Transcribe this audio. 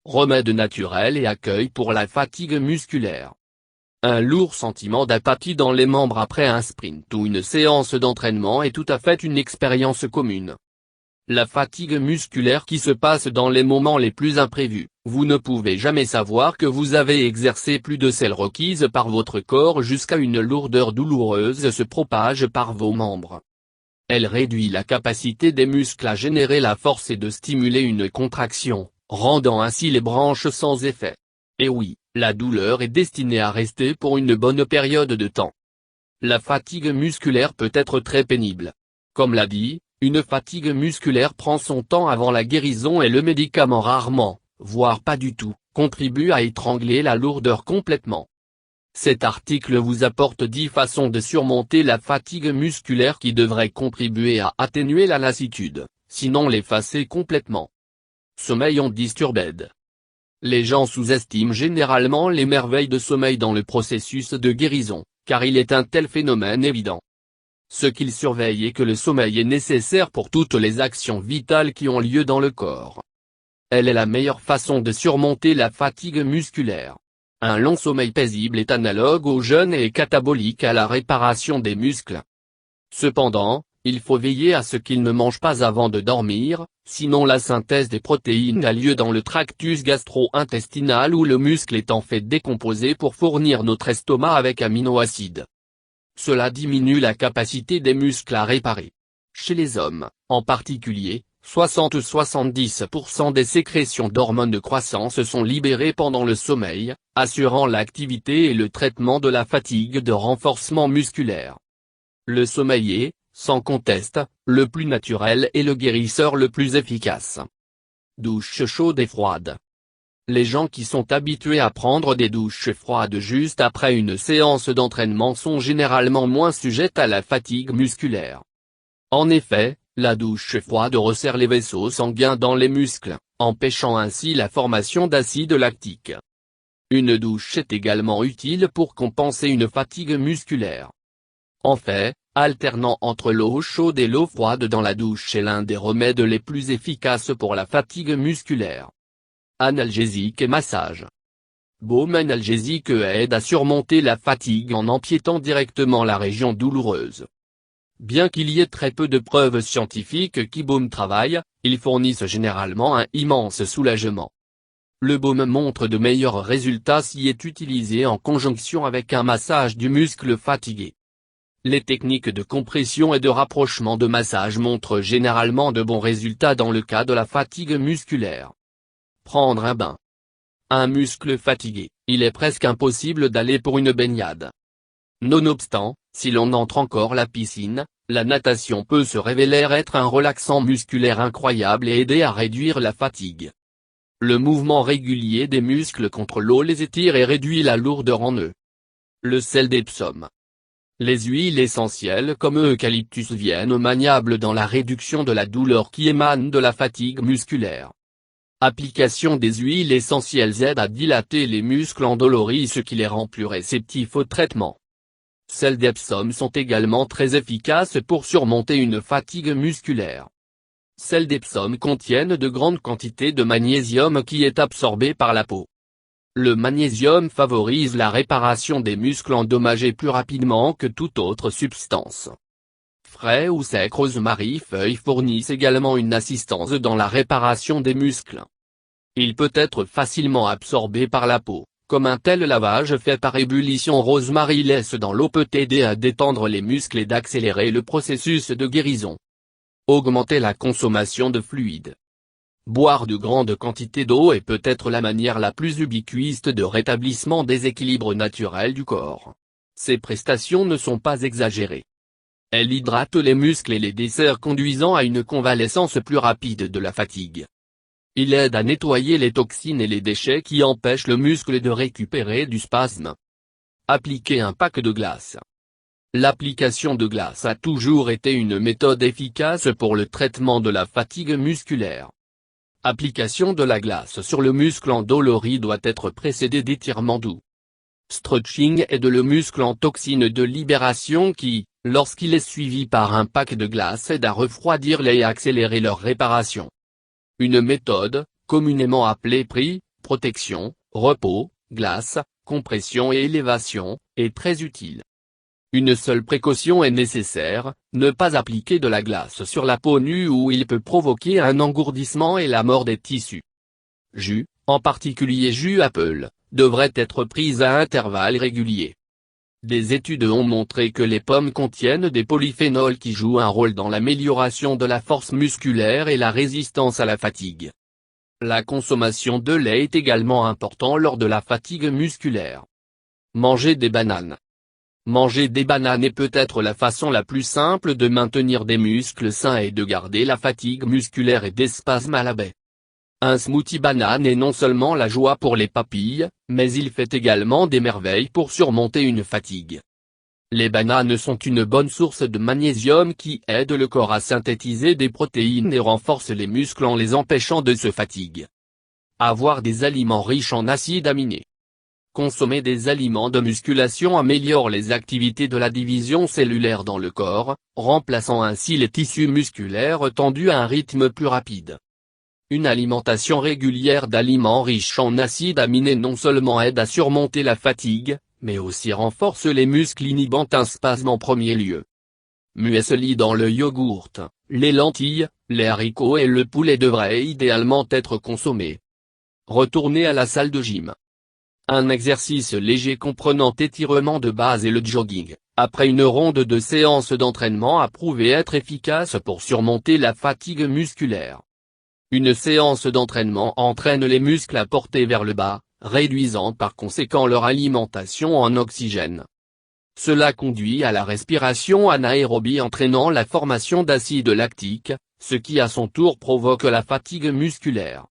remède naturel et accueil pour la fatigue musculaire. Un lourd sentiment d'apathie dans les membres après un sprint ou une séance d'entraînement est tout à fait une expérience commune. La fatigue musculaire qui se passe dans les moments les plus imprévus, vous ne pouvez jamais savoir que vous avez exercé plus de celle requise par votre corps jusqu'à une lourdeur douloureuse se propage par vos membres. Elle réduit la capacité des muscles à générer la force et de stimuler une contraction, rendant ainsi les branches sans effet. Et oui, la douleur est destinée à rester pour une bonne période de temps. La fatigue musculaire peut être très pénible. Comme l'a dit, une fatigue musculaire prend son temps avant la guérison et le médicament rarement, voire pas du tout, contribue à étrangler la lourdeur complètement. Cet article vous apporte 10 façons de surmonter la fatigue musculaire qui devraient contribuer à atténuer la lassitude, sinon l'effacer complètement. Sommeil disturbed. Les gens sous-estiment généralement les merveilles de sommeil dans le processus de guérison, car il est un tel phénomène évident. Ce qu'ils surveillent est que le sommeil est nécessaire pour toutes les actions vitales qui ont lieu dans le corps. Elle est la meilleure façon de surmonter la fatigue musculaire. Un long sommeil paisible est analogue au jeûne et catabolique à la réparation des muscles. Cependant, il faut veiller à ce qu'ils ne mangent pas avant de dormir, sinon la synthèse des protéines a lieu dans le tractus gastro-intestinal où le muscle est en fait décomposé pour fournir notre estomac avec aminoacides. Cela diminue la capacité des muscles à réparer. Chez les hommes, en particulier, 60-70% des sécrétions d'hormones de croissance sont libérées pendant le sommeil, assurant l'activité et le traitement de la fatigue de renforcement musculaire. Le sommeil est, sans conteste, le plus naturel et le guérisseur le plus efficace. Douche chaude et froide. Les gens qui sont habitués à prendre des douches froides juste après une séance d'entraînement sont généralement moins sujettes à la fatigue musculaire. En effet, la douche froide resserre les vaisseaux sanguins dans les muscles, empêchant ainsi la formation d'acide lactique. Une douche est également utile pour compenser une fatigue musculaire. En fait, alternant entre l'eau chaude et l'eau froide dans la douche est l'un des remèdes les plus efficaces pour la fatigue musculaire. Analgésique et massage. Baume analgésique aide à surmonter la fatigue en empiétant directement la région douloureuse. Bien qu'il y ait très peu de preuves scientifiques qui baume travaille, ils fournissent généralement un immense soulagement. Le baume montre de meilleurs résultats s'il est utilisé en conjonction avec un massage du muscle fatigué. Les techniques de compression et de rapprochement de massage montrent généralement de bons résultats dans le cas de la fatigue musculaire. Prendre un bain. Un muscle fatigué, il est presque impossible d'aller pour une baignade. Nonobstant, si l'on entre encore la piscine, la natation peut se révéler être un relaxant musculaire incroyable et aider à réduire la fatigue. Le mouvement régulier des muscles contre l'eau les étire et réduit la lourdeur en eux. Le sel d'Epsom. Les huiles essentielles comme eucalyptus viennent maniables dans la réduction de la douleur qui émane de la fatigue musculaire. Application des huiles essentielles aide à dilater les muscles endoloris ce qui les rend plus réceptifs au traitement. Celles d'Epsom sont également très efficaces pour surmonter une fatigue musculaire. Celles d'Epsom contiennent de grandes quantités de magnésium qui est absorbé par la peau. Le magnésium favorise la réparation des muscles endommagés plus rapidement que toute autre substance. Frais ou sec rosemary feuilles fournissent également une assistance dans la réparation des muscles. Il peut être facilement absorbé par la peau, comme un tel lavage fait par ébullition rosemary laisse dans l'eau peut aider à détendre les muscles et d'accélérer le processus de guérison. Augmenter la consommation de fluides. Boire de grandes quantités d'eau est peut-être la manière la plus ubiquiste de rétablissement des équilibres naturels du corps. Ces prestations ne sont pas exagérées. Elle hydrate les muscles et les dessert conduisant à une convalescence plus rapide de la fatigue. Il aide à nettoyer les toxines et les déchets qui empêchent le muscle de récupérer du spasme. Appliquer un pack de glace. L'application de glace a toujours été une méthode efficace pour le traitement de la fatigue musculaire. Application de la glace sur le muscle endolori doit être précédée d'étirements doux. Stretching aide le muscle en toxine de libération qui, lorsqu'il est suivi par un pack de glace aide à refroidir les et accélérer leur réparation. Une méthode, communément appelée protection, repos, glace, compression et élévation, est très utile. Une seule précaution est nécessaire, ne pas appliquer de la glace sur la peau nue où il peut provoquer un engourdissement et la mort des tissus. Jus, en particulier jus Apple, devrait être prise à intervalles réguliers. Des études ont montré que les pommes contiennent des polyphénols qui jouent un rôle dans l'amélioration de la force musculaire et la résistance à la fatigue. La consommation de lait est également importante lors de la fatigue musculaire. Manger des bananes. Manger des bananes est peut-être la façon la plus simple de maintenir des muscles sains et de garder la fatigue musculaire et des spasmes à la baie. Un smoothie banane est non seulement la joie pour les papilles, mais il fait également des merveilles pour surmonter une fatigue. Les bananes sont une bonne source de magnésium qui aide le corps à synthétiser des protéines et renforce les muscles en les empêchant de se fatiguer. Avoir des aliments riches en acides aminés. Consommer des aliments de musculation améliore les activités de la division cellulaire dans le corps, remplaçant ainsi les tissus musculaires tendus à un rythme plus rapide. Une alimentation régulière d'aliments riches en acides aminés non seulement aide à surmonter la fatigue, mais aussi renforce les muscles inhibant un spasme en premier lieu. Muesli dans le yogourt, les lentilles, les haricots et le poulet devraient idéalement être consommés. Retourner à la salle de gym. Un exercice léger comprenant étirement de base et le jogging, après une ronde de séance d'entraînement a prouvé être efficace pour surmonter la fatigue musculaire. Une séance d'entraînement entraîne les muscles à porter vers le bas, réduisant par conséquent leur alimentation en oxygène. Cela conduit à la respiration anaérobie entraînant la formation d'acide lactique, ce qui à son tour provoque la fatigue musculaire.